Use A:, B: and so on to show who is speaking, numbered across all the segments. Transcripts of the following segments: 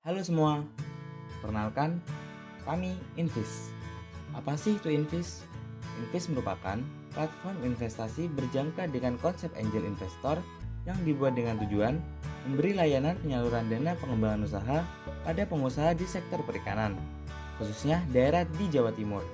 A: Halo semua, perkenalkan kami Invis. Apa sih itu Invis? Invis merupakan platform investasi berjangka dengan konsep angel investor yang dibuat dengan tujuan memberi layanan penyaluran dana pengembangan usaha pada pengusaha di sektor perikanan, khususnya daerah di Jawa Timur.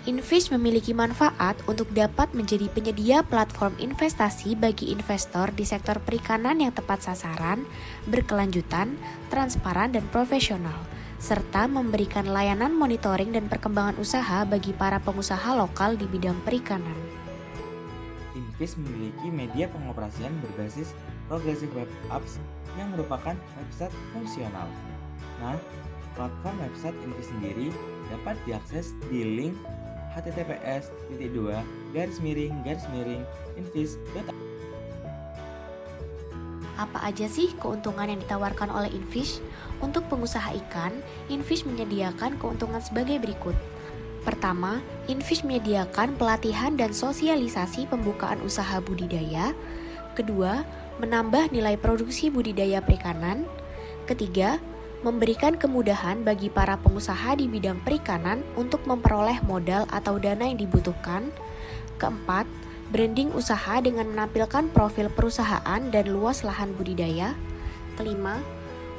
B: Infish memiliki manfaat untuk dapat menjadi penyedia platform investasi bagi investor di sektor perikanan yang tepat sasaran, berkelanjutan, transparan, dan profesional, serta memberikan layanan monitoring dan perkembangan usaha bagi para pengusaha lokal di bidang perikanan.
A: Invis memiliki media pengoperasian berbasis Progressive Web Apps yang merupakan website fungsional. Nah, platform website Invis sendiri dapat diakses di link https://invis.com.
B: Apa aja sih keuntungan yang ditawarkan oleh Infish? Untuk pengusaha ikan, Infish menyediakan keuntungan sebagai berikut. Pertama, Infish menyediakan pelatihan dan sosialisasi pembukaan usaha budidaya. Kedua, menambah nilai produksi budidaya perikanan. Ketiga, memberikan kemudahan bagi para pengusaha di bidang perikanan untuk memperoleh modal atau dana yang dibutuhkan. Keempat, branding usaha dengan menampilkan profil perusahaan dan luas lahan budidaya. Kelima,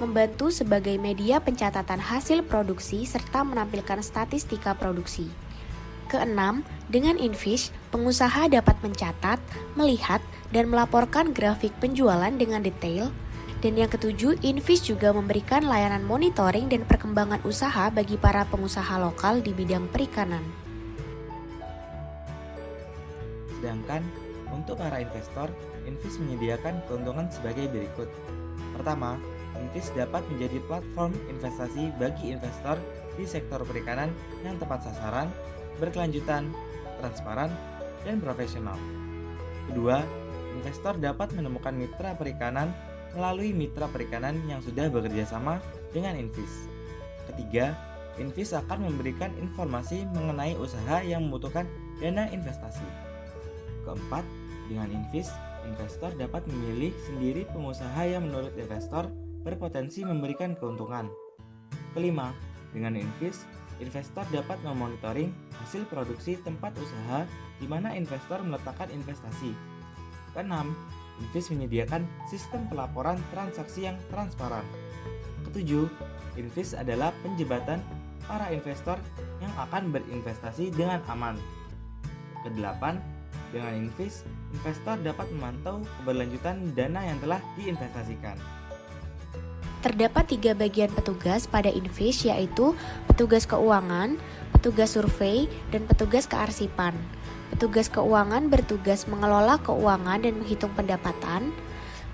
B: membantu sebagai media pencatatan hasil produksi serta menampilkan statistika produksi. Keenam, dengan Infish, pengusaha dapat mencatat, melihat, dan melaporkan grafik penjualan dengan detail. Dan yang ketujuh, Infish juga memberikan layanan monitoring dan perkembangan usaha bagi para pengusaha lokal di bidang perikanan.
A: Sedangkan untuk para investor, Invis menyediakan keuntungan sebagai berikut. Pertama, Invis dapat menjadi platform investasi bagi investor di sektor perikanan yang tepat sasaran, berkelanjutan, transparan, dan profesional. Kedua, investor dapat menemukan mitra perikanan melalui mitra perikanan yang sudah bekerja sama dengan Invis. Ketiga, Invis akan memberikan informasi mengenai usaha yang membutuhkan dana investasi. Keempat, dengan Invis, investor dapat memilih sendiri pengusaha yang menurut investor berpotensi memberikan keuntungan. Kelima, dengan Invis, investor dapat memonitoring hasil produksi tempat usaha di mana investor meletakkan investasi. Keenam, Invis menyediakan sistem pelaporan transaksi yang transparan. Ketujuh, Invis adalah penjembatan para investor yang akan berinvestasi dengan aman. Kedelapan, dengan Invis, investor dapat memantau keberlanjutan dana yang telah diinvestasikan.
B: Terdapat 3 bagian petugas pada Infish, yaitu petugas keuangan, petugas survei, dan petugas kearsipan. Petugas keuangan bertugas mengelola keuangan dan menghitung pendapatan.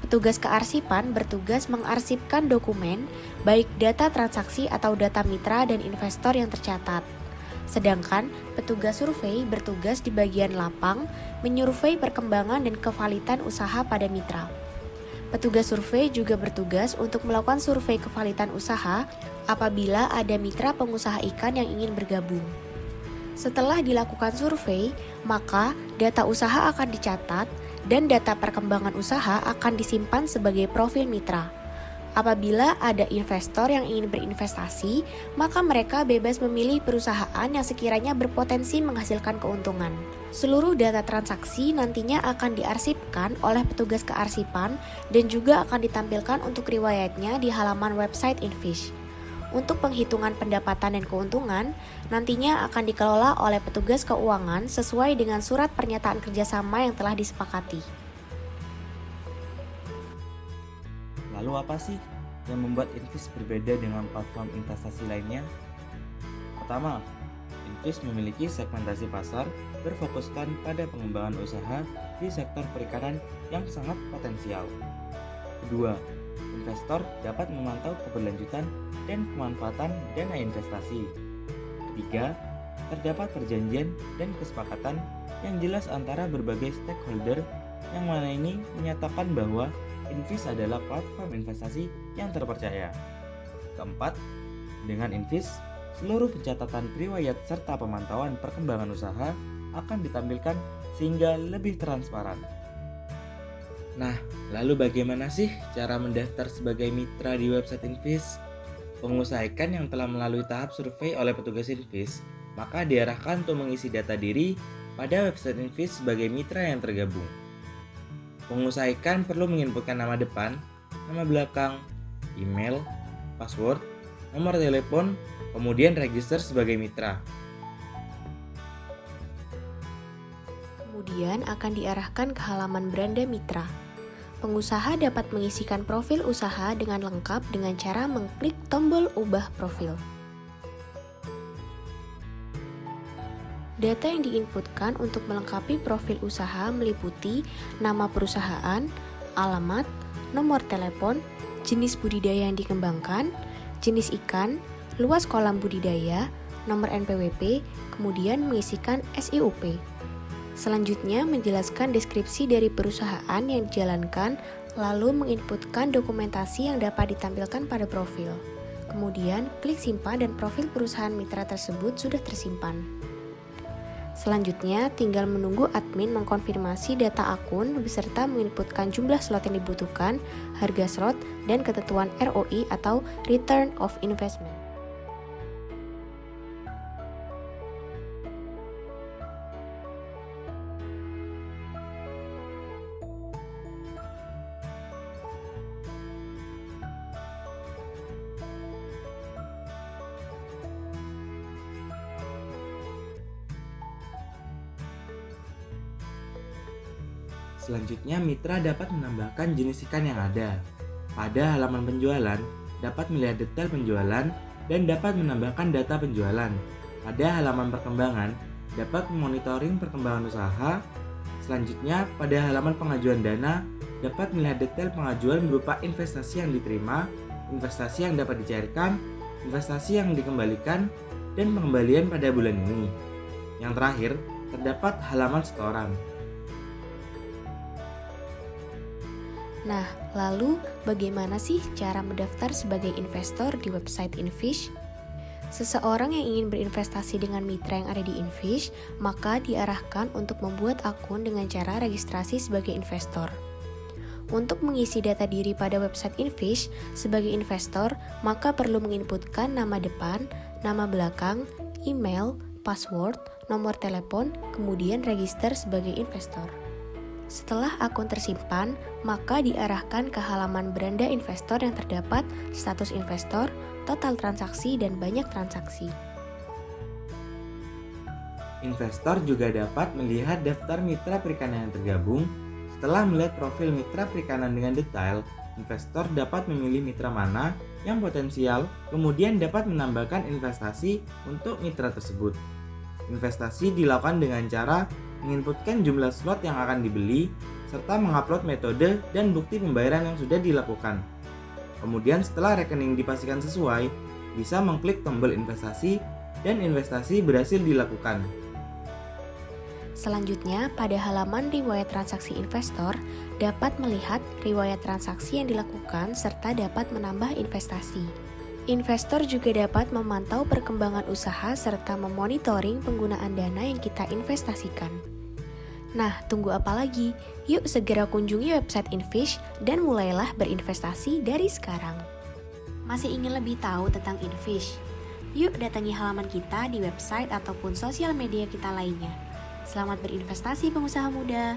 B: Petugas kearsipan bertugas mengarsipkan dokumen, baik data transaksi atau data mitra dan investor yang tercatat. Sedangkan petugas survei bertugas di bagian lapang, menyurvei perkembangan dan kevalitan usaha pada mitra. Petugas survei juga bertugas untuk melakukan survei kevalitan usaha apabila ada mitra pengusaha ikan yang ingin bergabung. Setelah dilakukan survei, maka data usaha akan dicatat dan data perkembangan usaha akan disimpan sebagai profil mitra. Apabila ada investor yang ingin berinvestasi, maka mereka bebas memilih perusahaan yang sekiranya berpotensi menghasilkan keuntungan. Seluruh data transaksi nantinya akan diarsipkan oleh petugas kearsipan dan juga akan ditampilkan untuk riwayatnya di halaman website Infish. Untuk penghitungan pendapatan dan keuntungan, nantinya akan dikelola oleh petugas keuangan sesuai dengan surat pernyataan kerjasama yang telah disepakati.
A: Lalu apa sih yang membuat Invis berbeda dengan platform investasi lainnya? Pertama, Invis memiliki segmentasi pasar berfokuskan pada pengembangan usaha di sektor perikanan yang sangat potensial. Kedua, investor dapat memantau keberlanjutan dan kemanfaatan dana investasi. Ketiga, terdapat perjanjian dan kesepakatan yang jelas antara berbagai stakeholder yang mana ini menyatakan bahwa Invis adalah platform investasi yang terpercaya. Keempat, dengan Invis, seluruh pencatatan riwayat serta pemantauan perkembangan usaha akan ditampilkan sehingga lebih transparan. Nah, Lalu bagaimana sih cara mendaftar sebagai mitra di website Invis? Pengusaha ikan yang telah melalui tahap survei oleh petugas Invis, maka diarahkan untuk mengisi data diri pada website Invis sebagai mitra yang tergabung. Pengusaha ikan perlu menginputkan nama depan, nama belakang, email, password, nomor telepon, kemudian register sebagai mitra.
B: Kemudian akan diarahkan ke halaman beranda mitra. Pengusaha dapat mengisikan profil usaha dengan lengkap dengan cara mengklik tombol ubah profil. Data yang diinputkan untuk melengkapi profil usaha meliputi nama perusahaan, alamat, nomor telepon, jenis budidaya yang dikembangkan, jenis ikan, luas kolam budidaya, nomor NPWP, kemudian mengisikan SIUP. Selanjutnya menjelaskan deskripsi dari perusahaan yang dijalankan, lalu menginputkan dokumentasi yang dapat ditampilkan pada profil. Kemudian klik simpan dan profil perusahaan mitra tersebut sudah tersimpan. Selanjutnya tinggal menunggu admin mengkonfirmasi data akun beserta menginputkan jumlah slot yang dibutuhkan, harga slot, dan ketentuan ROI atau Return of Investment.
A: Selanjutnya, mitra dapat menambahkan jenis ikan yang ada. Pada halaman penjualan, dapat melihat detail penjualan dan dapat menambahkan data penjualan. Pada halaman perkembangan, dapat memonitoring perkembangan usaha. Selanjutnya, pada halaman pengajuan dana, dapat melihat detail pengajuan berupa investasi yang diterima, investasi yang dapat dicairkan, investasi yang dikembalikan, dan pengembalian pada bulan ini. Yang terakhir, terdapat halaman setoran.
B: Nah, lalu bagaimana sih cara mendaftar sebagai investor di website Infish? Seseorang yang ingin berinvestasi dengan mitra yang ada di Infish, maka diarahkan untuk membuat akun dengan cara registrasi sebagai investor. Untuk mengisi data diri pada website Infish sebagai investor, maka perlu menginputkan nama depan, nama belakang, email, password, nomor telepon, kemudian register sebagai investor. Setelah akun tersimpan, maka diarahkan ke halaman beranda investor yang terdapat status investor, total transaksi, dan banyak transaksi.
A: Investor juga dapat melihat daftar mitra perikanan yang tergabung. Setelah melihat profil mitra perikanan dengan detail, investor dapat memilih mitra mana yang potensial, kemudian dapat menambahkan investasi untuk mitra tersebut. Investasi dilakukan dengan cara menginputkan jumlah slot yang akan dibeli, serta mengupload metode dan bukti pembayaran yang sudah dilakukan. Kemudian setelah rekening dipastikan sesuai, bisa mengklik tombol investasi dan investasi berhasil dilakukan.
B: Selanjutnya, pada halaman riwayat transaksi investor, dapat melihat riwayat transaksi yang dilakukan serta dapat menambah investasi. Investor juga dapat memantau perkembangan usaha serta memonitoring penggunaan dana yang kita investasikan. Nah, tunggu apa lagi? Yuk segera kunjungi website Infish dan mulailah berinvestasi dari sekarang. Masih ingin lebih tahu tentang Infish? Yuk datangi halaman kita di website ataupun sosial media kita lainnya. Selamat berinvestasi pengusaha muda!